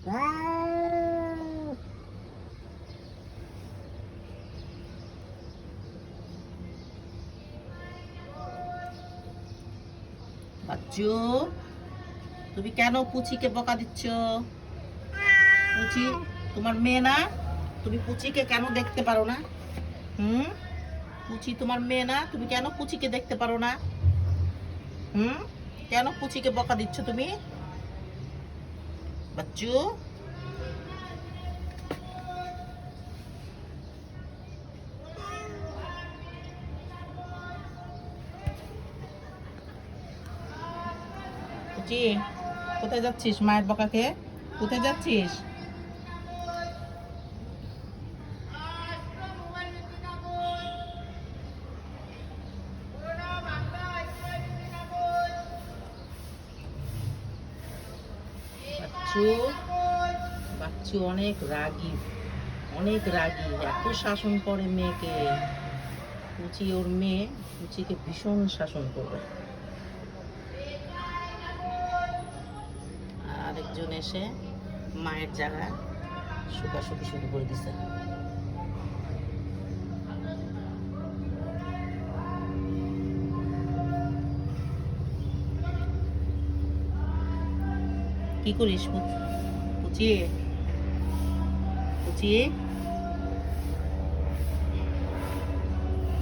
বাচ্চু, তুমি কেন পুচিকে বকা দিচ্ছ? পুচি তোমার মেয়ে না? তুমি পুচিকে কেন দেখতে পারো না? পুচি তোমার মেয়ে না? তুমি কেন পুচিকে দেখতে পারো না? কেন পুচিকে বকা দিচ্ছ তুমি? বাচ্চু, পুচি কোথায় যাচ্ছিস? মায়ের বকাকে কোথায় যাচ্ছিস? বাচ্চু, বাচ্চু অনেক রাগী, অনেক রাগী, এত শাসন করে মেয়েকে। পুচি ওর মেয়ে, পুচিকে ভীষণ শাসন করবে। আরেকজন এসে মায়ের জায়গায় শুকাশুকি শুরু করে দিছে। কি করিস পুচি? পুচি